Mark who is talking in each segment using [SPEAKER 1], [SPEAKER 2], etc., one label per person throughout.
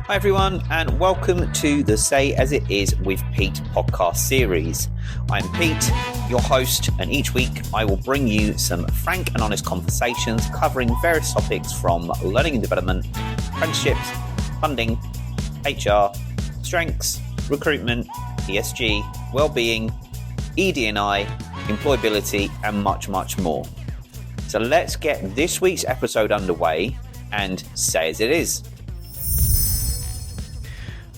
[SPEAKER 1] Hi everyone, and welcome to the Say As It Is with Pete podcast series. I'm Pete, your host, and each week I will bring you some frank and honest conversations covering various topics from learning and development, apprenticeships, funding, HR, strengths, recruitment, ESG, well-being, ED&I, employability, and much, much more. So let's get this week's episode underway and say as it is.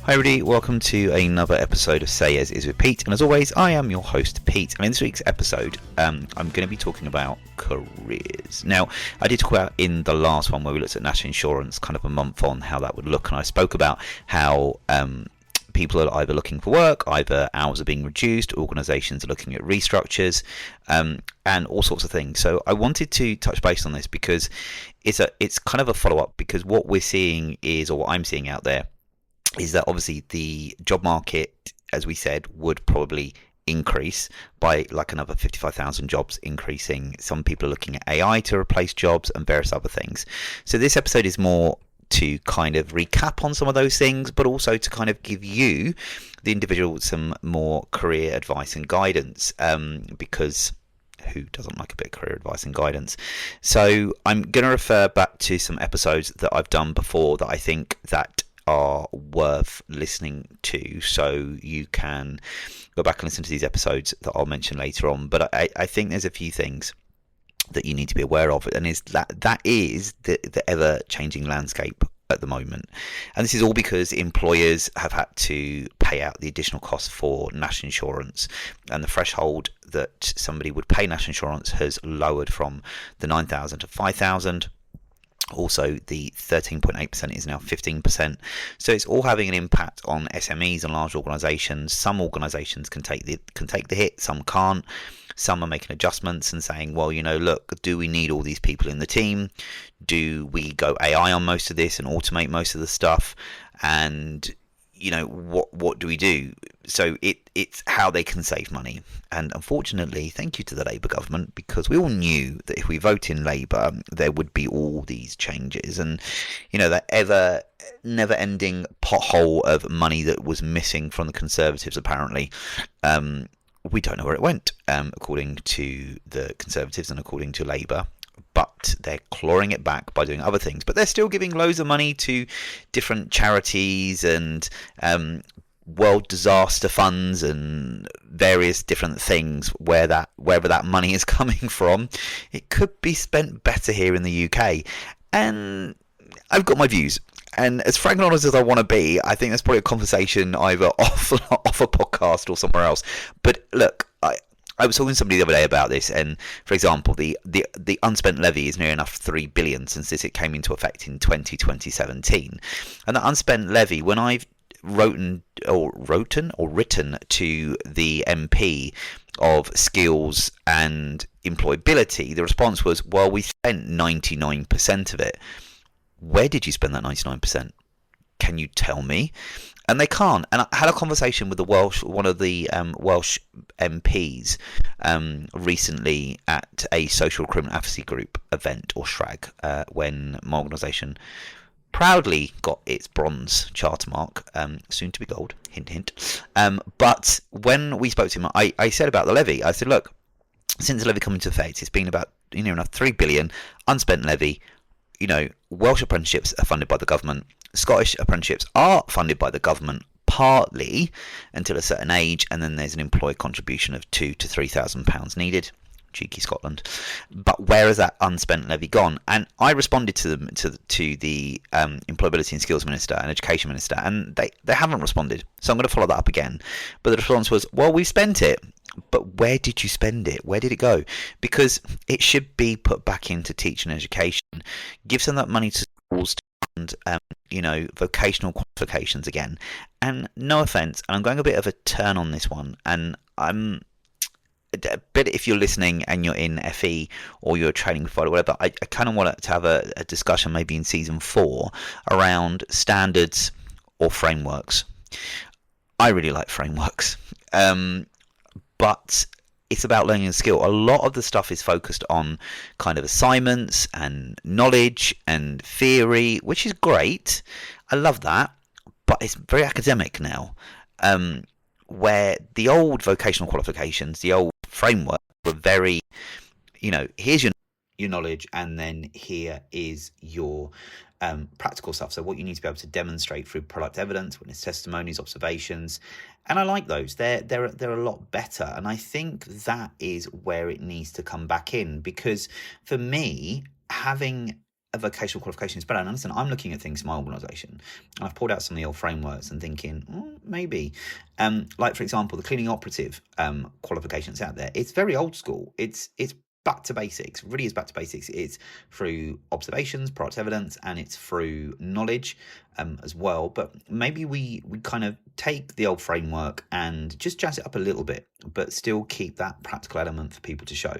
[SPEAKER 1] Hi everybody, welcome to another episode of Say As Is with Pete, and as always I am your host Pete, and in this week's episode I'm going to be talking about careers. Now, I did talk about in the last one where we looked at national insurance kind of a month on how that would look, and I spoke about how people are either looking for work, either hours are being reduced, organisations are looking at restructures, and all sorts of things. So I wanted to touch base on this because it's kind of a follow-up, because what we're seeing is, or what I'm seeing out there, is that obviously the job market, as we said, would probably increase by like another 55,000 jobs increasing. Some people are looking at AI to replace jobs and various other things. So this episode is more to kind of recap on some of those things, but also to kind of give you, the individual, some more career advice and guidance, because who doesn't like a bit of career advice and guidance? So I'm going to refer back to some episodes that I've done before that I think that are worth listening to, so you can go back and listen to these episodes that I'll mention later on. But I think there's a few things that you need to be aware of, and is that is the ever-changing landscape at the moment. And this is all because employers have had to pay out the additional cost for national insurance, and the threshold that somebody would pay national insurance has lowered from the 9,000 to 5,000. Also, the 13.8% is now 15%. So it's all having an impact on SMEs and large organisations. Some organisations can take the hit, some can't. Some are making adjustments and saying, well, look, do we need all these people in the team? Do we go AI on most of this and automate most of the stuff? And what do we do? So it's how they can save money. And unfortunately, thank you to the Labour government, because we all knew that if we vote in Labour, there would be all these changes, and that ever never ending pothole of money that was missing from the Conservatives, apparently. We don't know where it went, according to the Conservatives and according to Labour. But they're clawing it back by doing other things. But they're still giving loads of money to different charities and world disaster funds and various different things. Wherever that money is coming from, it could be spent better here in the UK. And I've got my views. And as frank and honest as I want to be, I think that's probably a conversation either off a podcast or somewhere else. But look, I was talking to somebody the other day about this, and for example, the unspent levy is near enough 3 billion since it came into effect in 2017. And that unspent levy, when I've written to the MP of skills and employability, the response was, well, we spent 99% of it. Where did you spend that 99%? Can you tell me? And they can't. And I had a conversation with one of the Welsh MPs recently at a social recruitment advocacy group event, or SRAG, when my organisation proudly got its bronze charter mark, soon to be gold, hint hint. But when we spoke to him, I said about the levy, I said, look, since the levy came into effect, it's been about 3 billion unspent levy. Welsh apprenticeships are funded by the government. Scottish apprenticeships are funded by the government partly until a certain age, and then there's an employer contribution of £2,000 to £3,000 needed. Cheeky Scotland. But where has that unspent levy gone? And I responded to the Employability and Skills Minister and Education Minister, and they haven't responded. So I'm going to follow that up again. But the response was, well, we've spent it. But where did you spend it? Where did it go? Because it should be put back into teaching and education. Give some of that money to schools to fund, vocational qualifications again. And no offence, and I'm going a bit of a turn on this one, and I'm a bit, if you're listening and you're in FE or you're a training provider, whatever, I kind of want to have a discussion maybe in season 4 around standards or frameworks. I really like frameworks, but it's about learning a skill. A lot of the stuff is focused on kind of assignments and knowledge and theory, which is great. I love that. but it's very academic now. Where the old vocational qualifications, the old framework, were very, here's your knowledge, and then here is your practical stuff. So what you need to be able to demonstrate through product evidence, witness testimonies, observations, and I like those. They're a lot better, and I think that is where it needs to come back in, because for me, having a vocational qualification is better. And listen, I'm looking at things in my organisation, and I've pulled out some of the old frameworks and thinking, maybe, like for example, the cleaning operative qualifications out there. It's very old school. It's back to basics. Really is back to basics. It's through observations, product evidence, and it's through knowledge as well. But maybe we kind of take the old framework and just jazz it up a little bit, but still keep that practical element for people to show,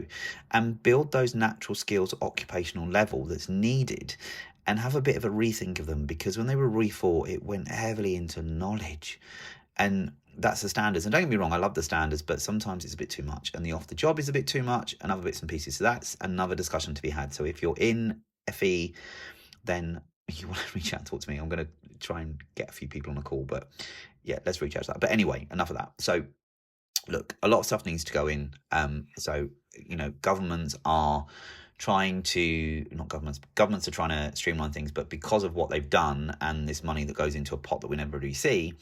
[SPEAKER 1] and build those natural skills at occupational level that's needed, and have a bit of a rethink of them, because when they were rethought, it went heavily into knowledge. And that's the standards. And don't get me wrong, I love the standards, but sometimes it's a bit too much, and the off the job is a bit too much, and other bits and pieces. So that's another discussion to be had. So if you're in FE, then you want to reach out and talk to me. I'm going to try and get a few people on the call, but yeah, let's reach out to that. But anyway, enough of that. So look, a lot of stuff needs to go in. So, governments are trying to, not governments are trying to streamline things, but because of what they've done and this money that goes into a pot that we never really see,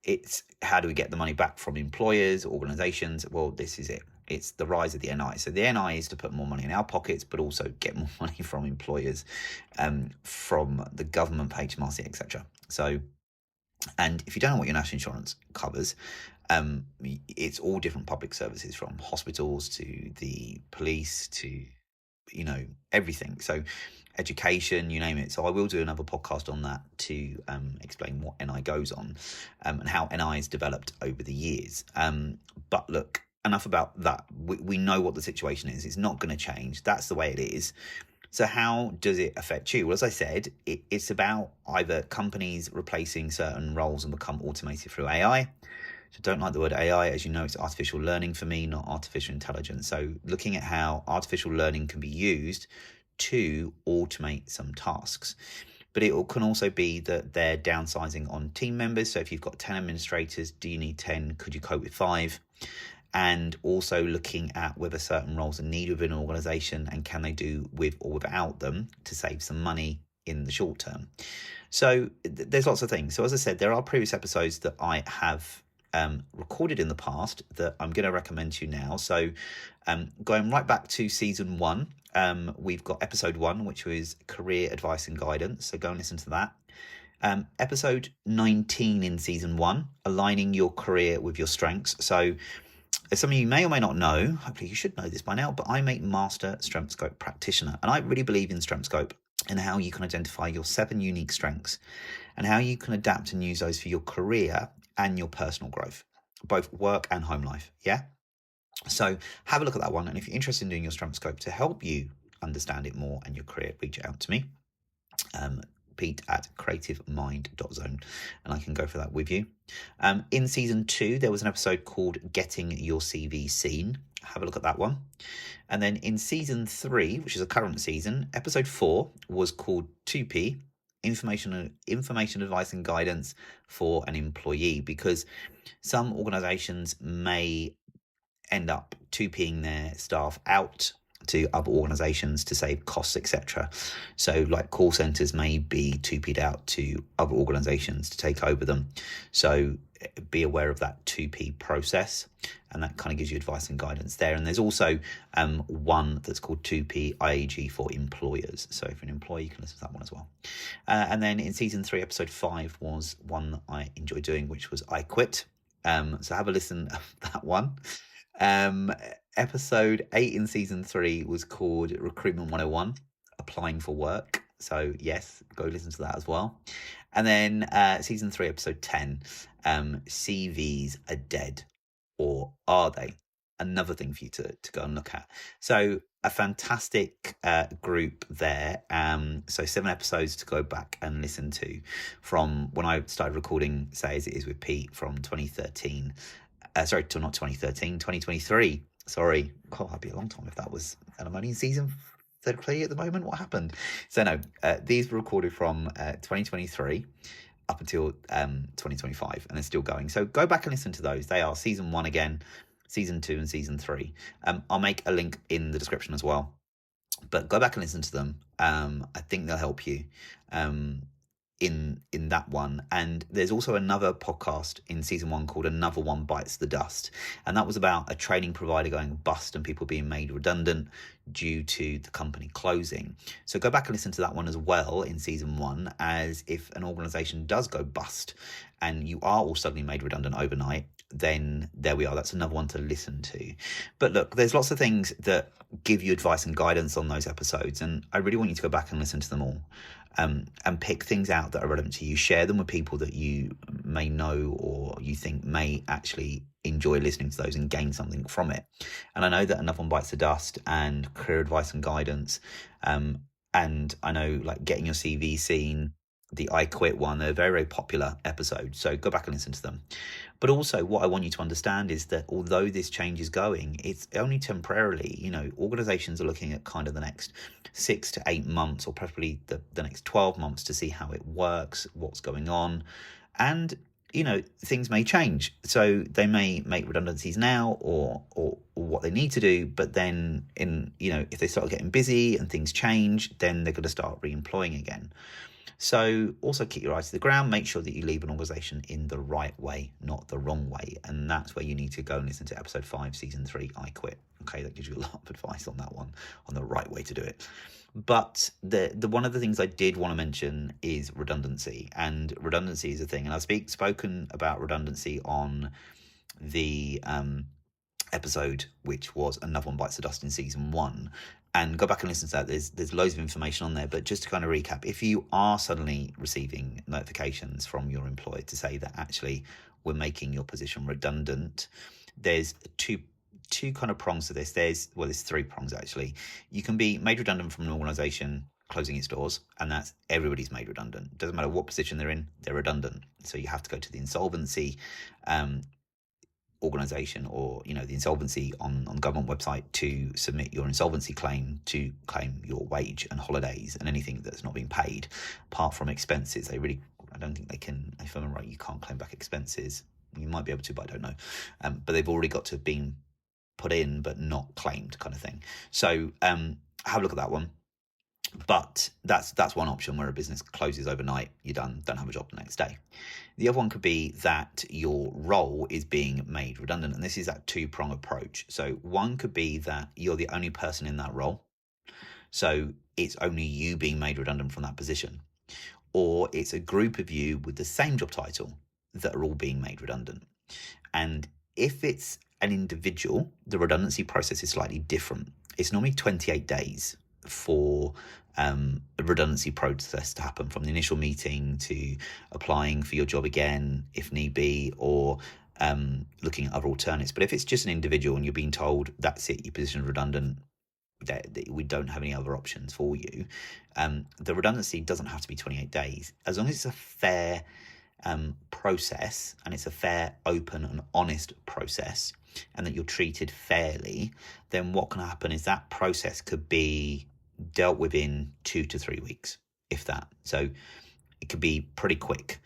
[SPEAKER 1] it's how do we get the money back from employers, organisations? Well, this is it. It's the rise of the NI. So the NI is to put more money in our pockets, but also get more money from employers, from the government, HMRC, etc. So, and if you don't know what your national insurance covers, it's all different public services, from hospitals to the police to, everything. So education, you name it. So I will do another podcast on that to explain what NI goes on, and how NI has developed over the years. But look, enough about that. We know what the situation is. It's not going to change. That's the way it is. So how does it affect you? Well, as I said, it's about either companies replacing certain roles and become automated through AI. So don't like the word AI. As you know, it's artificial learning for me, not artificial intelligence. So looking at how artificial learning can be used to automate some tasks. But it can also be that they're downsizing on team members. So if you've got 10 administrators, do you need 10? Could you cope with 5? And also looking at whether certain roles are needed within an organisation, and can they do with or without them to save some money in the short term. So there's lots of things. So as I said, there are previous episodes that I have recorded in the past that I'm going to recommend to you now. So going right back to season 1, we've got episode 1, which was career advice and guidance. So go and listen to that. Episode 19 in season 1, aligning your career with your strengths. So as some of you may or may not know, hopefully you should know this by now, but I'm a master StrengthScope practitioner, and I really believe in StrengthScope and how you can identify your 7 unique strengths and how you can adapt and use those for your career and your personal growth, both work and home life. Yeah. So have a look at that one. And if you're interested in doing your StrengthScope to help you understand it more and your career, reach out to me. Pete@creativemind.zone, and I can go for that with you. In season 2, there was an episode called Getting Your CV Seen. Have a look at that one. And then in season 3, which is a current season, episode 4 was called TUPE, information advice and guidance for an employee, because some organizations may end up TUPEing their staff out to other organizations to save costs, etc. So like call centers may be TUPE'd out to other organizations to take over them. So be aware of that TUPE process, and that kind of gives you advice and guidance there. And there's also one that's called TUPE IAG for employers. So if you're an employee, you can listen to that one as well. And then in season 3, episode 5 was one that I enjoyed doing, which was I Quit. So have a listen to that one. Episode 8 in season 3 was called Recruitment 101, applying for work. So yes, go listen to that as well. And then season 3, episode 10, CVs are dead, or are they? Another thing for you to go and look at. So a fantastic group there. So 7 episodes to go back and listen to from when I started recording Say As It Is with Pete from 2013. Sorry, not 2013, 2023. Sorry. God, that'd be a long time if that was, and I'm only in season 3 at the moment. What happened? So no, these were recorded from 2023. up until 2025, and they're still going. So go back and listen to those. They are season 1 again, season 2, and season 3. I'll make a link in the description as well, but go back and listen to them. I think they'll help you in that one. And there's also another podcast in season 1 called Another One Bites the Dust, and that was about a training provider going bust and people being made redundant due to the company closing. So go back and listen to that one as well in season 1, as if an organization does go bust and you are all suddenly made redundant overnight, then there we are. That's another one to listen to. But look, there's lots of things that give you advice and guidance on those episodes, and I really want you to go back and listen to them all. And pick things out that are relevant to you. Share them with people that you may know or you think may actually enjoy listening to those and gain something from it. And I know that Another One Bites the Dust and Career Advice and Guidance, and I know like Getting Your CV Seen, the I Quit one, they're very, very popular episodes. So go back and listen to them. But also what I want you to understand is that although this change is going, it's only temporarily. You know, organizations are looking at kind of the next 6 to 8 months, or preferably the next 12 months, to see how it works, what's going on. And, you know, things may change. So they may make redundancies now or what they need to do. But then if they start getting busy and things change, then they're going to start re-employing again. So also keep your eyes to the ground. Make sure that you leave an organisation in the right way, not the wrong way. And that's where you need to go and listen to episode 5, season 3, I Quit. Okay, that gives you a lot of advice on that one, on the right way to do it. But the one of the things I did want to mention is redundancy. And redundancy is a thing. And I've spoken about redundancy on the episode, which was Another One Bites the Dust in season 1. And go back and listen to that. There's loads of information on there. But just to kind of recap, if you are suddenly receiving notifications from your employer to say that actually we're making your position redundant, there's two kind of prongs to this. There's 3 prongs actually. You can be made redundant from an organisation closing its doors, and that's everybody's made redundant. Doesn't matter what position they're in, they're redundant. So you have to go to the insolvency organisation, or the insolvency on the government website, to submit your insolvency claim, to claim your wage and holidays and anything that's not being paid apart from expenses. I don't think they can, if I'm right, you can't claim back expenses. You might be able to, but I don't know. But they've already got to have been put in but not claimed, kind of thing. So have a look at that one. But that's one option, where a business closes overnight, you're done, don't have a job the next day. The other one could be that your role is being made redundant, and this is that 2-prong approach. So one could be that you're the only person in that role, so it's only you being made redundant from that position. Or it's a group of you with the same job title that are all being made redundant. And if it's an individual, the redundancy process is slightly different. It's normally 28 days for the redundancy process to happen, from the initial meeting to applying for your job again if need be, or looking at other alternatives. But if it's just an individual and you're being told that's it, your position is redundant, that we don't have any other options for you, the redundancy doesn't have to be 28 days. As long as it's a fair process, and it's a fair, open and honest process, and that you're treated fairly, then what can happen is that process could be dealt with in 2 to 3 weeks, if that. So it could be pretty quick.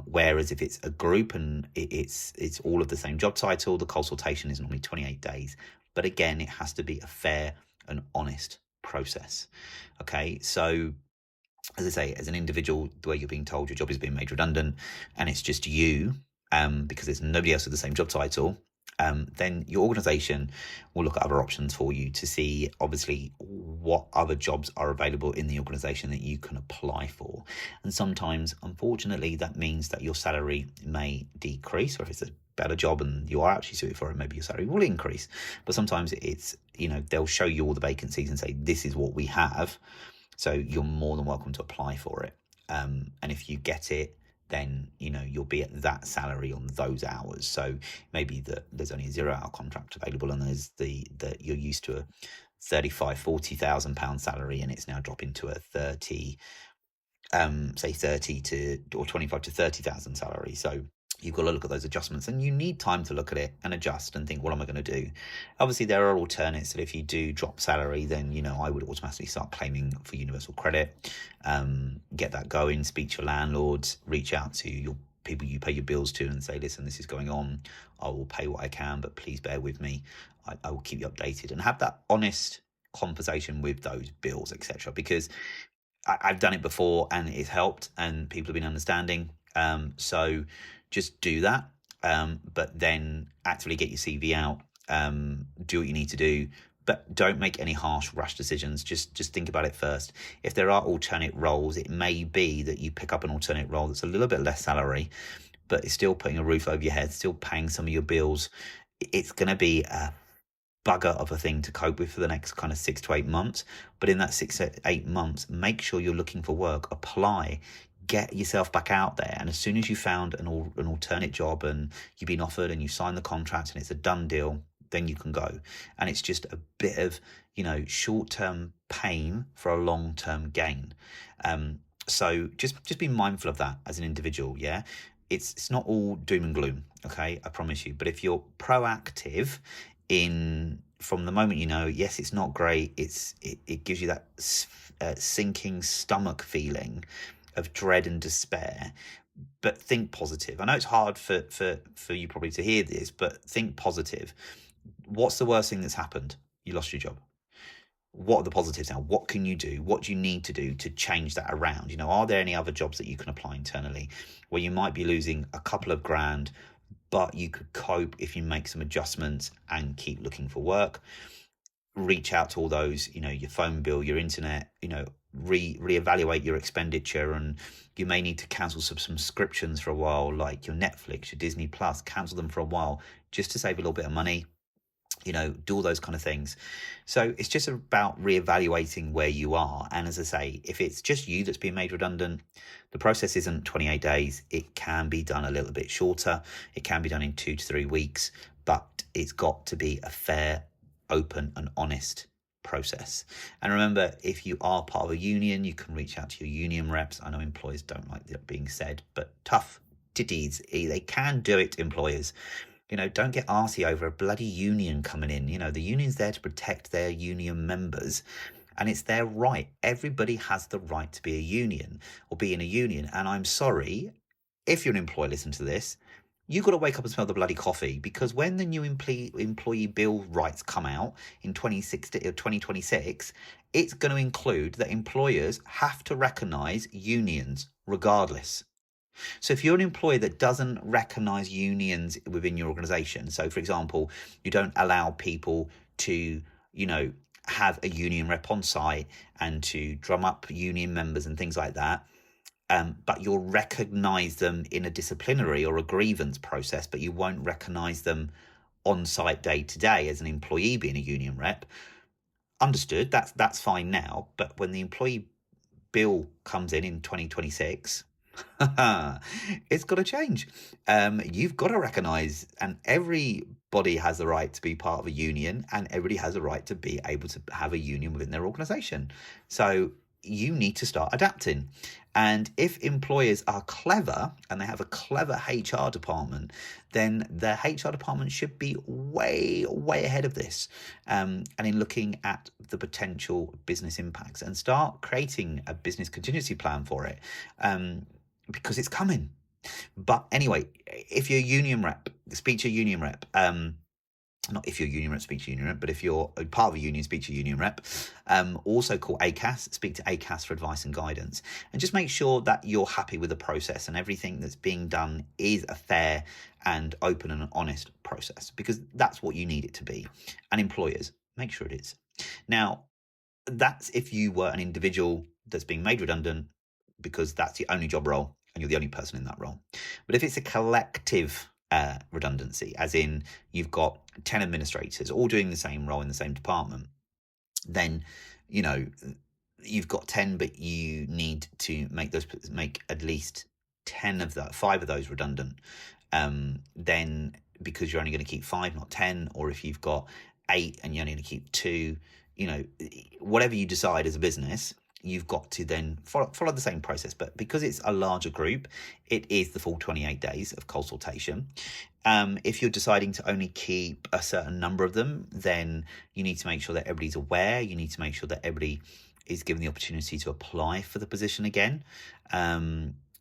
[SPEAKER 1] Whereas if it's a group and it's all of the same job title, the consultation is normally 28 days. But again, it has to be a fair and honest process. Okay, so as I say, as an individual, the way you're being told your job is being made redundant, and it's just you, because there's nobody else with the same job title, then your organisation will look at other options for you to see, obviously, what other jobs are available in the organisation that you can apply for. And sometimes, unfortunately, that means that your salary may decrease, or if it's a better job and you are actually suited for it, maybe your salary will increase. But sometimes it's, they'll show you all the vacancies and say, this is what we have. So you're more than welcome to apply for it. And if you get it, then you'll be at that salary on those hours. So maybe there's only a 0-hour contract available, and there's that you're used to a 35,000-40,000 pound salary, and it's now dropping to a 30 to or 25 to 30,000 salary. So you've got to look at those adjustments, and you need time to look at it and adjust and think, what am I going to do? Obviously, there are alternates that if you do drop salary, then, I would automatically start claiming for universal credit, get that going, speak to your landlords, reach out to your people you pay your bills to and say, listen, this is going on. I will pay what I can, but please bear with me. I will keep you updated, and have that honest conversation with those bills, etc. Because I've done it before and it's helped, and people have been understanding. So just do that, but then actively get your CV out, do what you need to do, but don't make any harsh, rush decisions. Just think about it first. If there are alternate roles, it may be that you pick up an alternate role that's a little bit less salary, but it's still putting a roof over your head, still paying some of your bills. It's going to be a bugger of a thing to cope with for the next kind of 6 to 8 months. But in that 6 to 8 months, make sure you're looking for work, apply, get yourself back out there. And as soon as you found an alternate job and you've been offered and you sign the contract and it's a done deal, then you can go. And it's just a bit of, short-term pain for a long-term gain. So just be mindful of that as an individual. Yeah. It's not all doom and gloom. Okay. I promise you. But if you're proactive from the moment, yes, it's not great. It gives you that sinking stomach feeling of dread and despair, but think positive. I know it's hard for you probably to hear this, but think positive. What's the worst thing that's happened? You lost your job. What are the positives now? What can you do? What do you need to do to change that around? Are there any other jobs that you can apply internally where you might be losing a couple of grand, but you could cope if you make some adjustments and keep looking for work? Reach out to all those, your phone bill, your internet, reevaluate your expenditure, and you may need to cancel some subscriptions for a while, like your Netflix, your Disney Plus, cancel them for a while just to save a little bit of money. Do all those kind of things. So it's just about reevaluating where you are. And as I say, if it's just you that's being made redundant, the process isn't 28 days. It can be done a little bit shorter. It can be done in 2 to 3 weeks, but it's got to be a fair, open and honest process. And remember, if you are part of a union, you can reach out to your union reps. I know employers don't like that being said, but tough titties, they can do it, employers. Don't get arsey over a bloody union coming in. The union's there to protect their union members, and it's their right. Everybody has the right to be a union or be in a union. And I'm sorry, if you're an employer, listen to this, you've got to wake up and smell the bloody coffee, because when the new employee bill rights come out in 2026, it's going to include that employers have to recognise unions regardless. So if you're an employer that doesn't recognise unions within your organisation, so for example, you don't allow people to, have a union rep on site and to drum up union members and things like that, but you'll recognise them in a disciplinary or a grievance process, but you won't recognise them on site day to day as an employee being a union rep. Understood, that's fine now, but when the employee bill comes in 2026, it's got to change. You've got to recognise, and everybody has the right to be part of a union, and everybody has a right to be able to have a union within their organisation. So you need to start adapting. And if employers are clever and they have a clever HR department, then their HR department should be way ahead of this, and in looking at the potential business impacts, and start creating a business contingency plan for it, because it's coming. But anyway, if you're a union rep, speak to a union rep. Not if you're a union rep, speak to a union rep, but if you're a part of a union, speak to a union rep. Also call ACAS, speak to ACAS for advice and guidance. And just make sure that you're happy with the process and everything that's being done is a fair and open and honest process, because that's what you need it to be. And employers, make sure it is. Now, that's if you were an individual that's being made redundant because that's the only job role and you're the only person in that role. But if it's a collective redundancy, as in you've got 10 administrators all doing the same role in the same department, then you've got 10, but you need to make at least 5 of those redundant. Then because you're only going to keep 5, not 10, or if you've got 8 and you're only going to keep 2, whatever you decide as a business, you've got to then follow the same process. But because it's a larger group, it is the full 28 days of consultation. If you're deciding to only keep a certain number of them, then you need to make sure that everybody's aware. You need to make sure that everybody is given the opportunity to apply for the position again.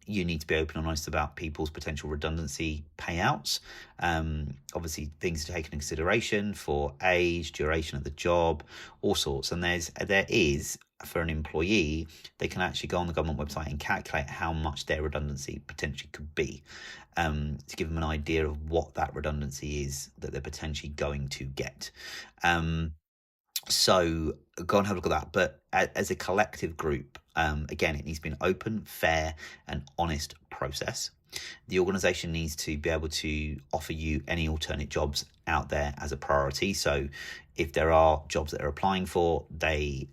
[SPEAKER 1] You need to be open and honest about people's potential redundancy payouts. Obviously, things to take into consideration for age, duration of the job, all sorts. And there is, for an employee, they can actually go on the government website and calculate how much their redundancy potentially could be, to give them an idea of what that redundancy is that they're potentially going to get. So go and have a look at that. But as a collective group, again, it needs to be an open, fair, and honest process. The organisation needs to be able to offer you any alternate jobs out there as a priority. So if there are jobs that they're applying for,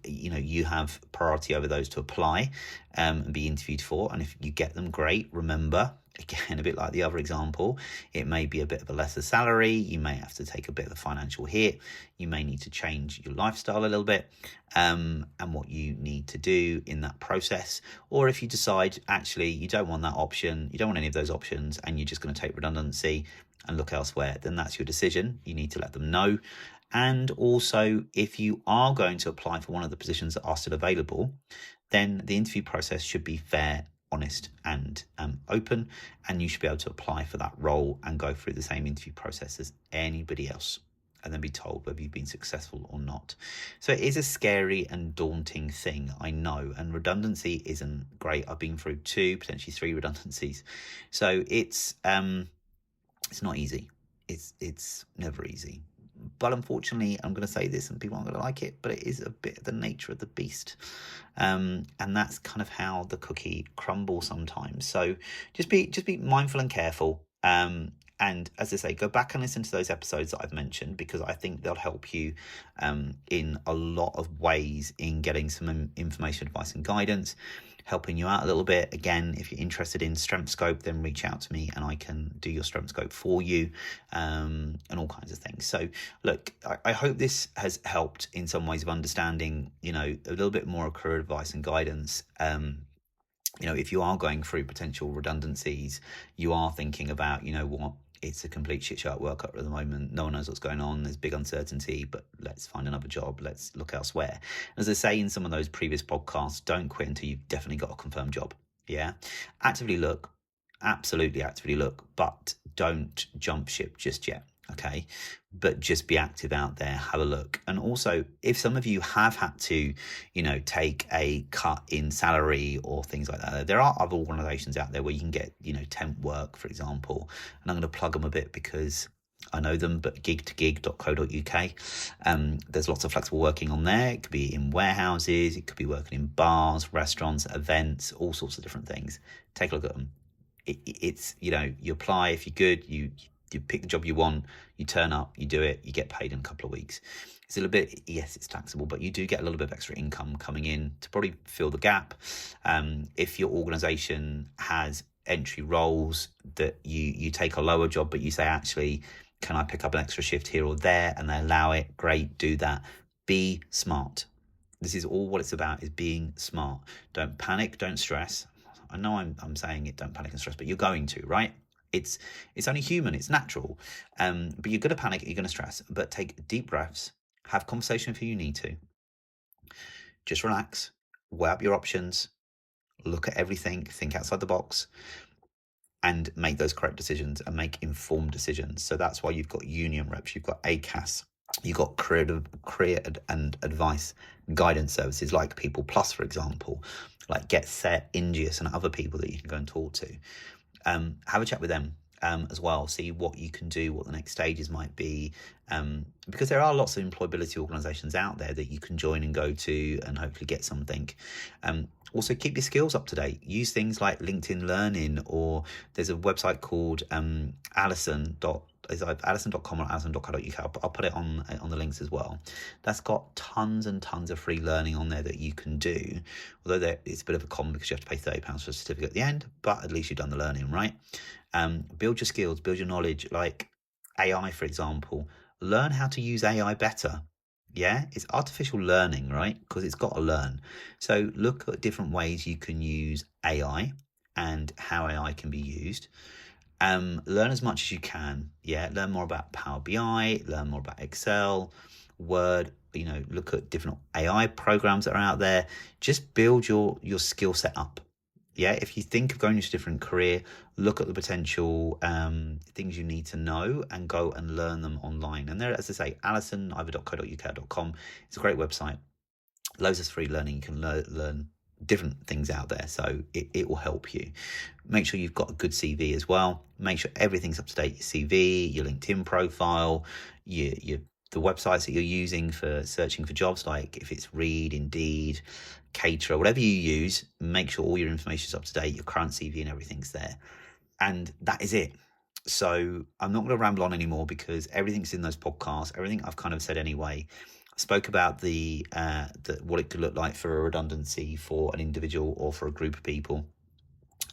[SPEAKER 1] you have priority over those to apply and be interviewed for. And if you get them, great. Remember, again, a bit like the other example, it may be a bit of a lesser salary. You may have to take a bit of a financial hit. You may need to change your lifestyle a little bit, and what you need to do in that process. Or if you decide actually you don't want that option, you don't want any of those options, and you're just going to take redundancy and look elsewhere, then that's your decision. You need to let them know. And also, if you are going to apply for one of the positions that are still available, then the interview process should be fair, honest, and open, and you should be able to apply for that role and go through the same interview process as anybody else, and then be told whether you've been successful or not. So it is a scary and daunting thing, I know, and redundancy isn't great. I've been through 2, potentially 3 redundancies, so it's not easy. It's never easy. But unfortunately, I'm going to say this and people aren't going to like it, but it is a bit of the nature of the beast. And that's kind of how the cookie crumbles sometimes. So just be mindful and careful. And as I say, go back and listen to those episodes that I've mentioned, because I think they'll help you in a lot of ways in getting some information, advice and guidance, helping you out a little bit. Again, if you're interested in Strength Scope, then reach out to me and I can do your Strength Scope for you, and all kinds of things. So look, I hope this has helped in some ways of understanding, a little bit more of career advice and guidance. If you are going through potential redundancies, you are thinking about, it's a complete shit show at work at the moment. No one knows what's going on. There's big uncertainty, but let's find another job. Let's look elsewhere. As I say in some of those previous podcasts, don't quit until you've definitely got a confirmed job. Yeah. Actively look. Absolutely actively look, but don't jump ship just yet. Okay. But just be active out there, have a look. And also, if some of you have had to, take a cut in salary or things like that, there are other organizations out there where you can get, temp work, for example. And I'm going to plug them a bit because I know them, but gig2gig.co.uk. There's lots of flexible working on there. It could be in warehouses, it could be working in bars, restaurants, events, all sorts of different things. Take a look at them. It's, you apply. If you're good, you pick the job you want, you turn up, you do it, you get paid in a couple of weeks. It's a little bit, yes, it's taxable, but you do get a little bit of extra income coming in to probably fill the gap. If your organization has entry roles that you take a lower job, but you say, actually, can I pick up an extra shift here or there, and they allow it, great, do that. Be smart. This is all what it's about, is being smart. Don't panic, don't stress. I know I'm saying it, don't panic and stress, but you're going to, right? It's only human, it's natural. But you're going to panic, you're going to stress. But take deep breaths, have conversation if you need to. Just relax, weigh up your options, look at everything, think outside the box, and make those correct decisions and make informed decisions. So that's why you've got union reps, you've got ACAS, you've got career and advice guidance services like People Plus, for example, like Get Set, Ingeus, and other people that you can go and talk to. Have a chat with them as well, see what you can do, what the next stages might be, because there are lots of employability organisations out there that you can join and go to and hopefully get something. Also, keep your skills up to date. Use things like LinkedIn Learning, or there's a website called Alison.com or Alison.co.uk. I'll put it on the links as well. That's got tons and tons of free learning on there that you can do. Although it's a bit of a con because you have to pay £30 for a certificate at the end, but at least you've done the learning, right? Build your skills, build your knowledge, like AI, for example. Learn how to use AI better. Yeah, it's artificial learning, right? Because it's got to learn. So look at different ways you can use AI and how AI can be used. Learn as much as you can. Yeah, learn more about Power BI, learn more about Excel, Word. Look at different AI programs that are out there. Just build your skill set up. Yeah, if you think of going into a different career, look at the potential things you need to know and go and learn them online. And there, as I say, alisoniver.co.uk.com. It's a great website. Loads of free learning. You can learn different things out there, so it will help you. Make sure you've got a good CV as well. Make sure everything's up to date. Your CV, your LinkedIn profile, the websites that you're using for searching for jobs, like if it's Reed, Indeed, Caterer, whatever you use, make sure all your information is up to date, your current CV and everything's there. And that is it. So I'm not going to ramble on anymore because everything's in those podcasts, everything I've kind of said anyway. I spoke about the what it could look like for a redundancy for an individual or for a group of people.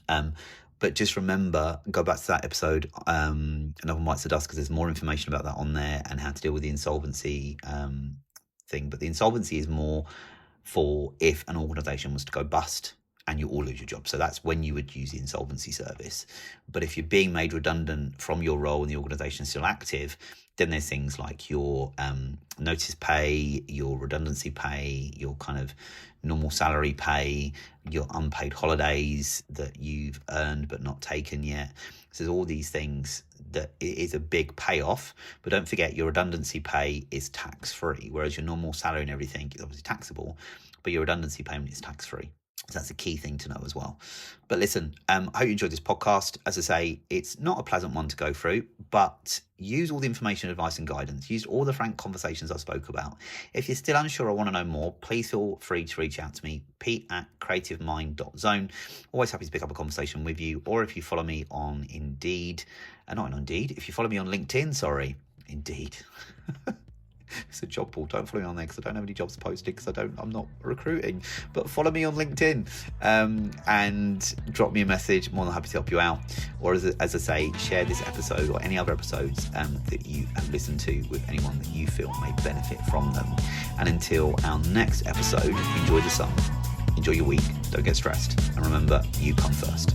[SPEAKER 1] But just remember, go back to that episode, Another Bites the Dust, because there's more information about that on there and how to deal with the insolvency thing. But the insolvency is more for if an organisation was to go bust and you all lose your job. So that's when you would use the insolvency service. But if you're being made redundant from your role and the organisation is still active, then there's things like your notice pay, your redundancy pay, your kind of normal salary pay, your unpaid holidays that you've earned but not taken yet. So there's all these things that it is a big payoff. But don't forget, your redundancy pay is tax-free, whereas your normal salary and everything is obviously taxable, but your redundancy payment is tax-free. So that's a key thing to know as well. But listen, I hope you enjoyed this podcast. As I say, it's not a pleasant one to go through, but use all the information, advice and guidance. Use all the frank conversations I spoke about. If you're still unsure or want to know more, please feel free to reach out to me, pete@creativemind.zone. Always happy to pick up a conversation with you. Or if you follow me on Indeed, not on Indeed, if you follow me on LinkedIn, sorry, Indeed. It's a job board. Don't follow me on there because I don't have any jobs posted because I'm not recruiting. But follow me on LinkedIn and drop me a message. More than happy to help you out. Or as I say, share this episode or any other episodes that you have listened to with anyone that you feel may benefit from them. And until our next episode, enjoy the sun. Enjoy your week. Don't get stressed. And remember, you come first.